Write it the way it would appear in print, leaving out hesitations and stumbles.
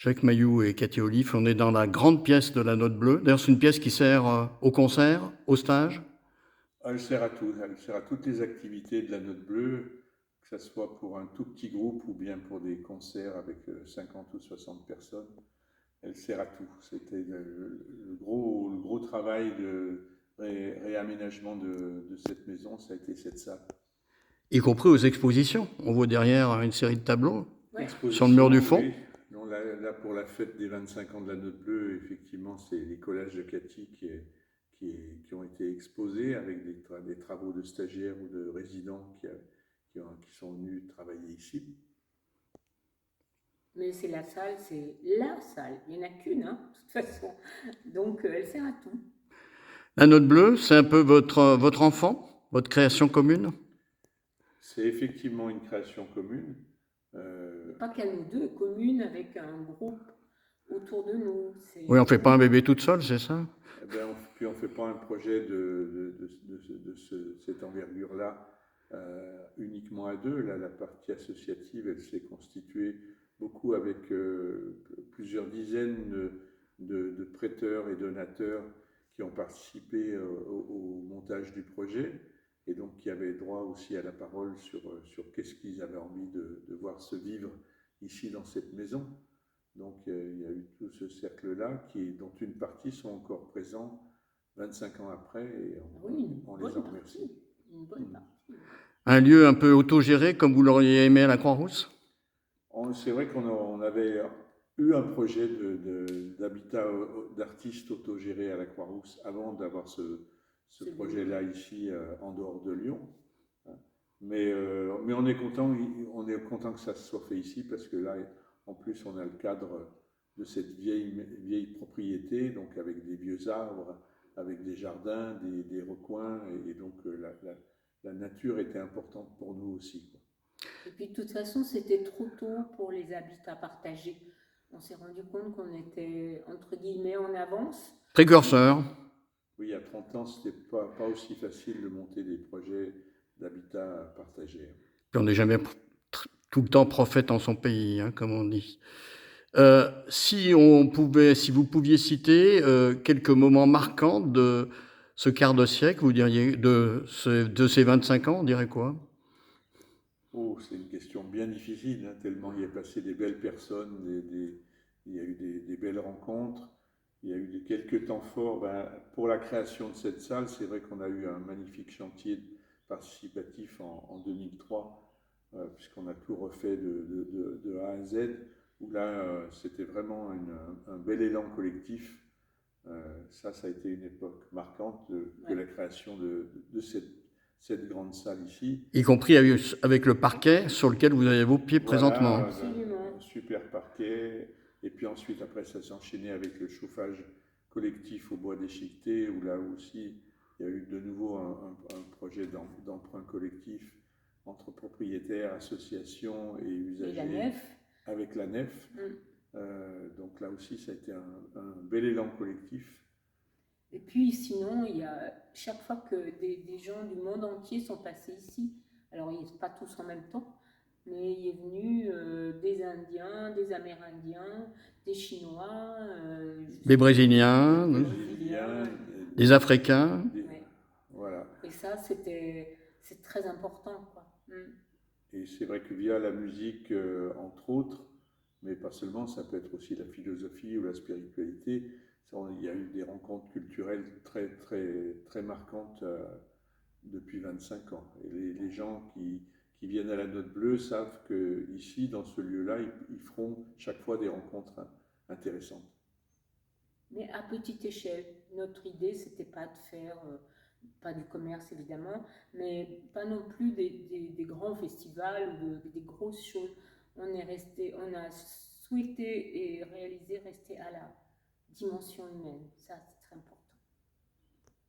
Jacques Mailloux et Cathy Olive, on est dans la grande pièce de la Note Bleue. D'ailleurs, c'est une pièce qui sert au concert, au stage. Elle sert à tout, elle sert à toutes les activités de la Note Bleue, que ce soit pour un tout petit groupe ou bien pour des concerts avec 50 ou 60 personnes. Elle sert à tout. C'était le gros travail de réaménagement de cette maison, ça a été cette salle. Y compris aux expositions. On voit derrière une série de tableaux sur le Exposition, mur du fond. oui. Non, là, pour la fête des 25 ans de la Note Bleue, effectivement, c'est les collages de Cathy qui ont été exposés avec des travaux de stagiaires ou de résidents qui sont venus travailler ici. Mais c'est la salle, il n'y en a qu'une, hein, de toute façon. Donc elle sert à tout. La Note Bleue, c'est un peu votre enfant, votre création commune? C'est effectivement une création commune. Pas qu'à nous deux, commune avec un groupe autour de nous. Oui, on ne fait pas un bébé toute seule, c'est ça? Puis on ne fait pas un projet de cette envergure-là uniquement à deux. Là, la partie associative, elle s'est constituée beaucoup avec plusieurs dizaines de prêteurs et donateurs qui ont participé au montage du projet et donc qui avaient droit aussi à la parole sur qu'est-ce qu'ils avaient envie de voir se vivre ici dans cette maison. Donc il y a eu tout ce cercle-là dont une partie sont encore présents 25 ans après et on les en remercie. Une bonne partie. Un lieu un peu autogéré comme vous l'auriez aimé à la Croix-Rousse? C'est vrai qu'on avait eu un projet d'habitat d'artistes autogéré à la Croix-Rousse avant d'avoir ce projet-là ici en dehors de Lyon. Mais on est content que ça se soit fait ici parce que là, en plus, on a le cadre de cette vieille propriété, donc avec des vieux arbres, avec des jardins, des recoins, et donc la nature était importante pour nous aussi, quoi. Et puis de toute façon, c'était trop tôt pour les habitats partagés. On s'est rendu compte qu'on était, entre guillemets, en avance. Précurseur. Oui, il y a 30 ans, ce n'était pas aussi facile de monter des projets d'habitat partagé. Puis on n'est jamais tout le temps prophète en son pays, hein, comme on dit. Si vous pouviez citer quelques moments marquants de ce quart de siècle, vous diriez de ces 25 ans, on dirait quoi? Oh, c'est une question bien difficile, hein, tellement il y a passé des belles personnes, il y a eu des belles rencontres, il y a eu quelques temps forts. Pour la création de cette salle, c'est vrai qu'on a eu un magnifique chantier participatif en 2003, puisqu'on a tout refait de A à Z, où là, c'était vraiment un bel élan collectif. Ça a été une époque marquante de la création de cette grande salle ici. Y compris avec le parquet sur lequel vous avez vos pieds présentement. Un super parquet. Et puis ensuite, après, ça s'est enchaîné avec le chauffage collectif au bois déchiqueté, où là aussi, il y a eu de nouveau un projet d'emprunt collectif entre propriétaires, associations et usagers. Et la nef. Avec la nef. Donc là aussi, ça a été un bel élan collectif. Et puis sinon, il y a chaque fois que des gens du monde entier sont passés ici, alors ils ne sont pas tous en même temps, mais il est venu des Indiens, des Amérindiens, des Chinois, des Brésiliens, des Africains. Ouais. Voilà. Et ça, c'est très important, quoi. Et c'est vrai que via la musique, entre autres, mais pas seulement, ça peut être aussi la philosophie ou la spiritualité. Il y a eu des rencontres culturelles très, très, très marquantes depuis 25 ans. Et les gens qui viennent à la Note Bleue savent qu'ici, dans ce lieu-là, ils feront chaque fois des rencontres intéressantes. Mais à petite échelle, notre idée, c'était pas de faire, pas du commerce évidemment, mais pas non plus des grands festivals ou des grosses choses. On a souhaité et réalisé rester à la dimension humaine. Ça,